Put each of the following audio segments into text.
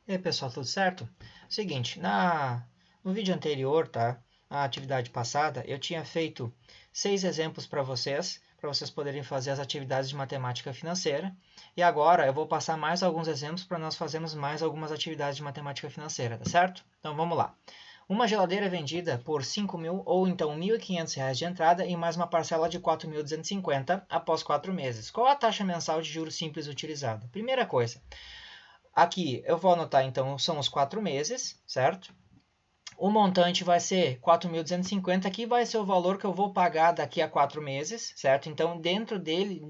E aí, pessoal, tudo certo? Seguinte, no vídeo anterior, tá? Na atividade passada, eu tinha feito 6 exemplos para vocês poderem fazer as atividades de matemática financeira. E agora eu vou passar mais alguns exemplos para nós fazermos mais algumas atividades de matemática financeira, tá certo? Então vamos lá. Uma geladeira é vendida por 5.000 ou então R$ 1.500 de entrada e mais uma parcela de 4.250 após 4 meses. Qual a taxa mensal de juros simples utilizada? Primeira coisa, aqui eu vou anotar, então, são os 4 meses, certo? O montante vai ser 4.250, que vai ser o valor que eu vou pagar daqui a 4 meses, certo? Então, dentro dele,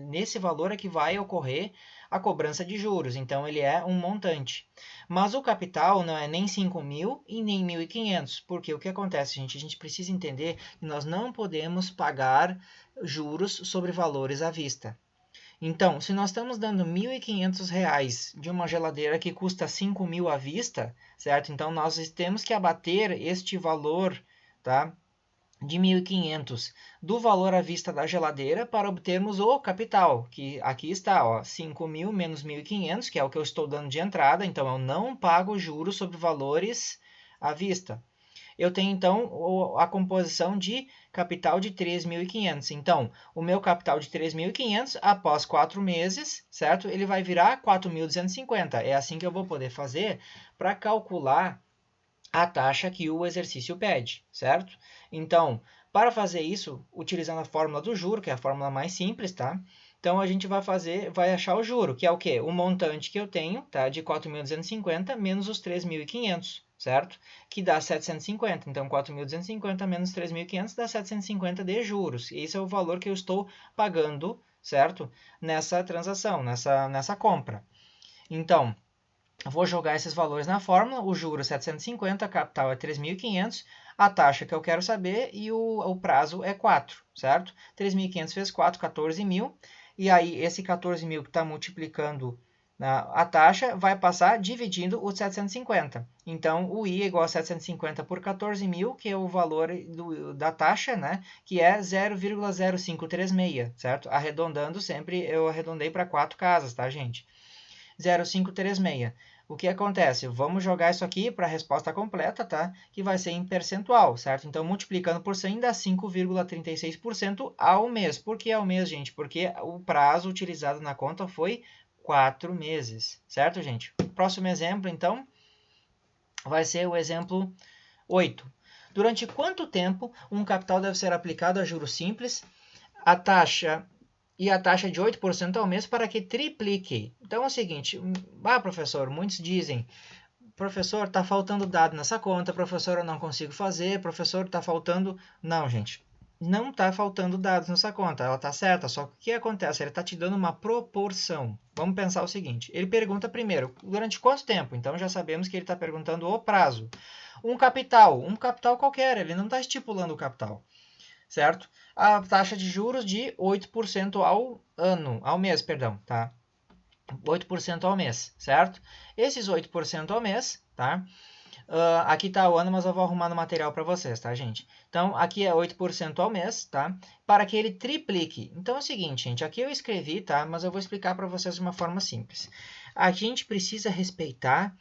nesse valor é que vai ocorrer a cobrança de juros. Então, ele é um montante. Mas o capital não é nem 5.000 e nem 1.500, porque o que acontece, gente? A gente precisa entender que nós não podemos pagar juros sobre valores à vista. Então, se nós estamos dando R$ 1.500 de uma geladeira que custa 5.000 à vista, certo? Então, nós temos que abater este valor, tá? De 1.500 do valor à vista da geladeira para obtermos o capital, que aqui está, ó, 5.000 menos 1.500, que é o que eu estou dando de entrada, então eu não pago juros sobre valores à vista. Eu tenho então a composição de capital de 3.500. Então, o meu capital de 3.500 após 4 meses, certo? Ele vai virar 4.250. É assim que eu vou poder fazer para calcular a taxa que o exercício pede, certo? Então, para fazer isso, utilizando a fórmula do juro, que é a fórmula mais simples, tá? Então, a gente vai achar o juro, que é o quê? O montante que eu tenho, tá? De 4.250 menos os 3.500, certo? Que dá 750. Então, 4.250 menos 3.500 dá 750 de juros. Esse é o valor que eu estou pagando, certo? Nessa transação, nessa compra. Então, vou jogar esses valores na fórmula, o juro 750, a capital é 3.500, a taxa que eu quero saber e o prazo é 4, certo? 3.500 vezes 4, 14.000, e aí esse 14.000 que está multiplicando a taxa vai passar dividindo o 750. Então, o I é igual a 750 por 14.000, que é o valor da taxa, né? Que é 0,0536, certo? Arredondando sempre, eu arredondei para 4 casas, tá, gente? 0,536. O que acontece? Vamos jogar isso aqui para a resposta completa, tá? Que vai ser em percentual, certo? Então, multiplicando por 100 dá 5,36% ao mês. Por que ao mês, gente? Porque o prazo utilizado na conta foi 4 meses, certo, gente? Próximo exemplo, então, vai ser o exemplo 8. Durante quanto tempo um capital deve ser aplicado a juros simples? A taxa de 8% ao mês para que triplique. Então é o seguinte, professor, muitos dizem, professor, está faltando dado nessa conta, professor, eu não consigo fazer, professor, está faltando... Não, gente, não está faltando dados nessa conta, ela está certa, só que o que acontece? Ele está te dando uma proporção. Vamos pensar o seguinte, ele pergunta primeiro, durante quanto tempo? Então já sabemos que ele está perguntando o prazo. Um capital qualquer, ele não está estipulando o capital, certo? A taxa de juros de 8% ao mês, perdão, tá? 8% ao mês, certo? Esses 8% ao mês, tá? Aqui tá o ano, mas eu vou arrumar no material para vocês, tá, gente? Então, aqui é 8% ao mês, tá? Para que ele triplique. Então, é o seguinte, gente, aqui eu escrevi, tá? Mas eu vou explicar para vocês de uma forma simples. A gente precisa respeitar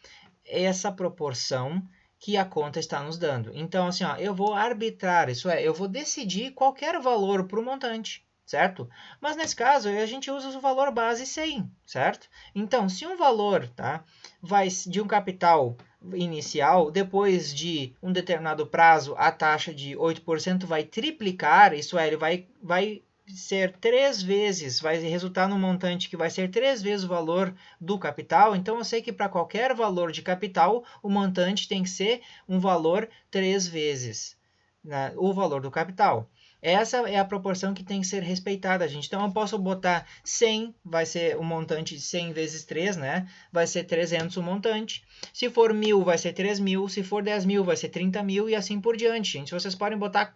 essa proporção que a conta está nos dando. Então, assim, ó, eu vou arbitrar, isso é, eu vou decidir qualquer valor para o montante, certo? Mas nesse caso, a gente usa o valor base 100, certo? Então, se um valor, tá, vai de um capital inicial, depois de um determinado prazo, a taxa de 8% vai triplicar, isso é, ele vai ser 3 vezes, vai resultar num montante que vai ser 3 vezes o valor do capital, então eu sei que para qualquer valor de capital, o montante tem que ser um valor 3 vezes, né, o valor do capital. Essa é a proporção que tem que ser respeitada, gente. Então, eu posso botar 100, vai ser o montante de 100 vezes 3, né? Vai ser 300 o montante. Se for 1.000, vai ser 3.000. Se for 10.000, vai ser 30.000 e assim por diante, gente. Vocês podem botar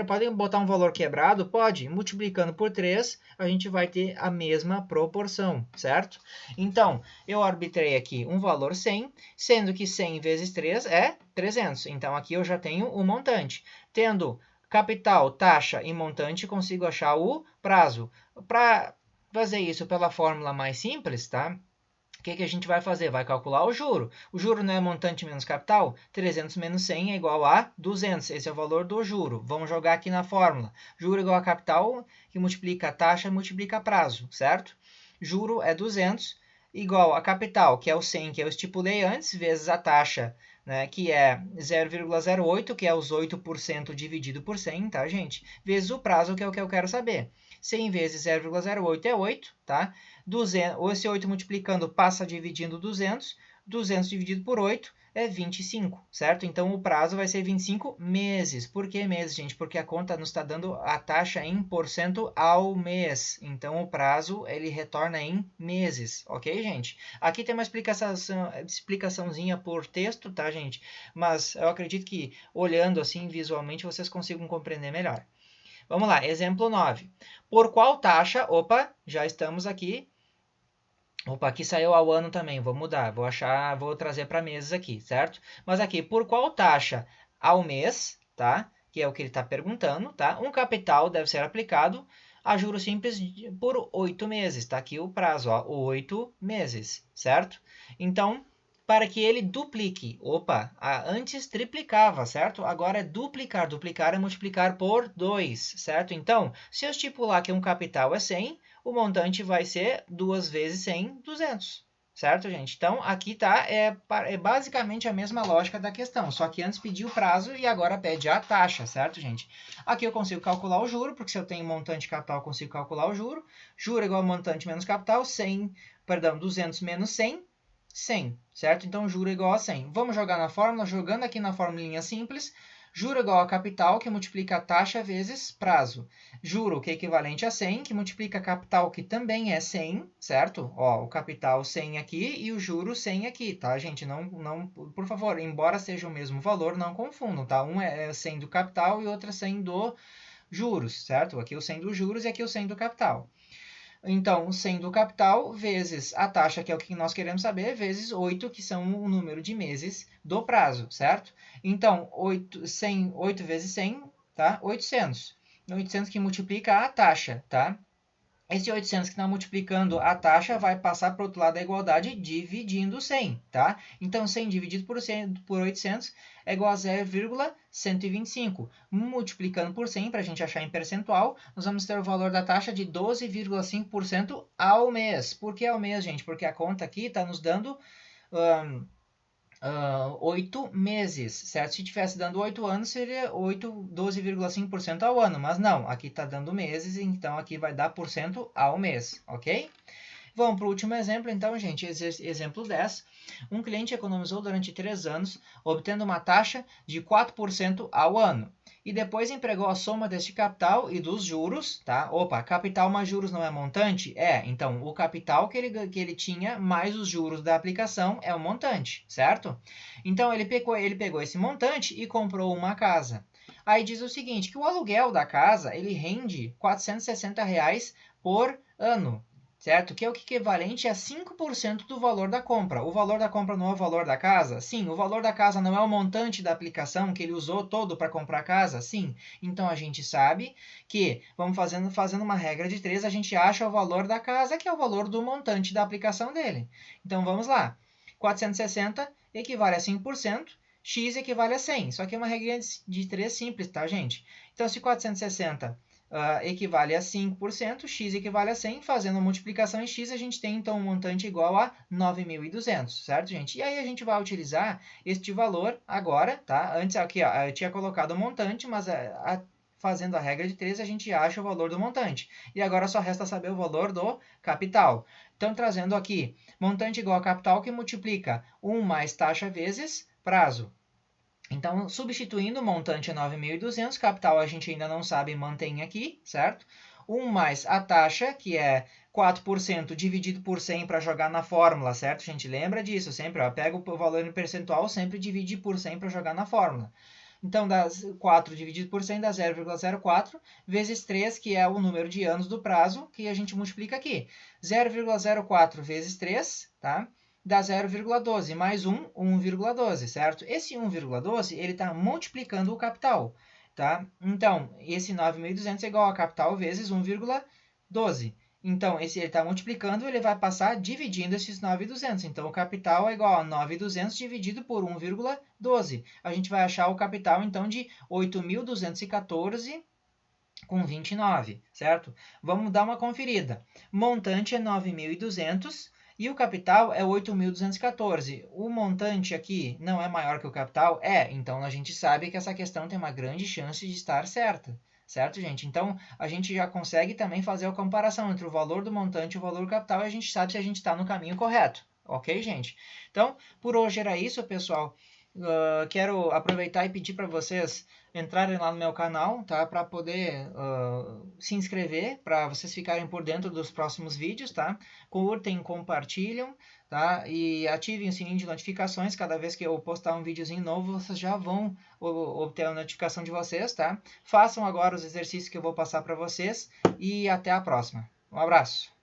podem botar um valor quebrado? Pode. Multiplicando por 3, a gente vai ter a mesma proporção, certo? Então, eu arbitrei aqui um valor 100, sendo que 100 vezes 3 é 300. Então, aqui eu já tenho o montante. Tendo capital, taxa e montante, consigo achar o prazo. Para fazer isso pela fórmula mais simples, tá? O que a gente vai fazer? Vai calcular o juro. O juro não é montante menos capital? 300 menos 100 é igual a 200. Esse é o valor do juro. Vamos jogar aqui na fórmula. Juro igual a capital, que multiplica a taxa, multiplica prazo, certo? Juro é 200, igual a capital, que é o 100, que eu estipulei antes, vezes a taxa, né, que é 0,08, que é os 8% dividido por 100, tá, gente? Vezes o prazo, que é o que eu quero saber. 100 vezes 0,08 é 8, tá? 200, esse 8 multiplicando passa dividindo 200, 200 dividido por 8 é 25, certo? Então, o prazo vai ser 25 meses. Por que meses, gente? Porque a conta nos está dando a taxa em % ao mês. Então, o prazo, ele retorna em meses, ok, gente? Aqui tem uma explicaçãozinha por texto, tá, gente? Mas eu acredito que, olhando assim visualmente, vocês consigam compreender melhor. Vamos lá, exemplo 9. Por qual taxa... Opa, já estamos aqui. Opa, aqui saiu ao ano também, vou mudar, vou trazer para meses aqui, certo? Mas aqui, por qual taxa ao mês, tá? Que é o que ele está perguntando, tá? Um capital deve ser aplicado a juros simples por 8 meses, tá aqui o prazo, ó, 8 meses, certo? Então, para que ele duplique, opa, antes triplicava, certo? Agora é duplicar, duplicar é multiplicar por 2, certo? Então, se eu estipular que um capital é 100, o montante vai ser 2 vezes 100, 200. Certo, gente? Então, aqui tá, é basicamente a mesma lógica da questão, só que antes pediu o prazo e agora pede a taxa, certo, gente? Aqui eu consigo calcular o juro, porque se eu tenho montante capital, eu consigo calcular o juro. Juro é igual a montante menos capital, 200 menos 100, 100, certo? Então, juro é igual a 100. Vamos jogar na fórmula, jogando aqui na formulinha simples, juro igual a capital, que multiplica a taxa vezes prazo. Juro, que é equivalente a 100, que multiplica a capital, que também é 100, certo? Ó, o capital 100 aqui e o juro 100 aqui, tá, gente? Não, por favor, embora seja o mesmo valor, não confundam, tá? Um é 100 do capital e outro é 100 do juros, certo? Aqui o 100 dos juros e aqui o 100 do capital. Então, 100 do capital vezes a taxa, que é o que nós queremos saber, vezes 8, que são o número de meses do prazo, certo? Então, 8 vezes 100, tá? 800. 800 que multiplica a taxa, tá? Esse 800 que está multiplicando a taxa vai passar para o outro lado da igualdade dividindo 100, tá? Então, 100 dividido por 800 é igual a 0,125. Multiplicando por 100, para a gente achar em percentual, nós vamos ter o valor da taxa de 12,5% ao mês. Por que ao mês, gente? Porque a conta aqui está nos dando 8 meses, certo? Se estivesse dando 8 anos, seria 12,5% ao ano, mas não, aqui está dando meses, então aqui vai dar por cento ao mês, ok? Vamos para o último exemplo, então, gente, exemplo 10. Um cliente economizou durante 3 anos, obtendo uma taxa de 4% ao ano. E depois empregou a soma deste capital e dos juros, tá? Opa, capital mais juros não é montante? É, então o capital que ele tinha mais os juros da aplicação é o montante, certo? Então ele pegou esse montante e comprou uma casa. Aí diz o seguinte, que o aluguel da casa, ele rende R$ 460 por ano, certo? Que é o equivalente a 5% do valor da compra. O valor da compra não é o valor da casa? Sim. O valor da casa não é o montante da aplicação que ele usou todo para comprar a casa? Sim. Então, a gente sabe que, vamos fazendo uma regra de 3, a gente acha o valor da casa, que é o valor do montante da aplicação dele. Então, vamos lá. 460 equivale a 5%. X equivale a 100. Só que é uma regra de 3 simples, tá, gente? Então, se 460 equivale a 5%, x equivale a 100, fazendo a multiplicação em x, a gente tem então um montante igual a 9.200, certo, gente? E aí a gente vai utilizar este valor agora, tá? Antes aqui, ó, eu tinha colocado o montante, mas fazendo a regra de 3, a gente acha o valor do montante. E agora só resta saber o valor do capital. Então, trazendo aqui, montante igual a capital, que multiplica 1 mais taxa vezes prazo. Então, substituindo, montante é 9.200, capital a gente ainda não sabe, mantém aqui, certo? 1 mais a taxa, que é 4% dividido por 100 para jogar na fórmula, certo? A gente lembra disso sempre, ó, pega o valor em percentual, sempre divide por 100 para jogar na fórmula. Então, 4 dividido por 100 dá 0,04, vezes 3, que é o número de anos do prazo, que a gente multiplica aqui. 0,04 vezes 3, tá? Dá 0,12, mais 1, 1,12, certo? Esse 1,12, ele está multiplicando o capital, tá? Então, esse 9.200 é igual a capital vezes 1,12. Então, ele está multiplicando, ele vai passar dividindo esses 9.200. Então, o capital é igual a 9.200 dividido por 1,12. A gente vai achar o capital, então, de 8.214 com 29, certo? Vamos dar uma conferida. Montante é 9.200 e o capital é 8.214. O montante aqui não é maior que o capital? É, então a gente sabe que essa questão tem uma grande chance de estar certa. Certo, gente? Então, a gente já consegue também fazer a comparação entre o valor do montante e o valor do capital e a gente sabe se a gente está no caminho correto. Ok, gente? Então, por hoje era isso, pessoal. Quero aproveitar e pedir para vocês entrarem lá no meu canal, tá? Para poder se inscrever, para vocês ficarem por dentro dos próximos vídeos, tá? Curtem, compartilham, tá? E ativem o sininho de notificações. Cada vez que eu postar um videozinho novo, vocês já vão obter a notificação de vocês, tá? Façam agora os exercícios que eu vou passar para vocês e até a próxima. Um abraço!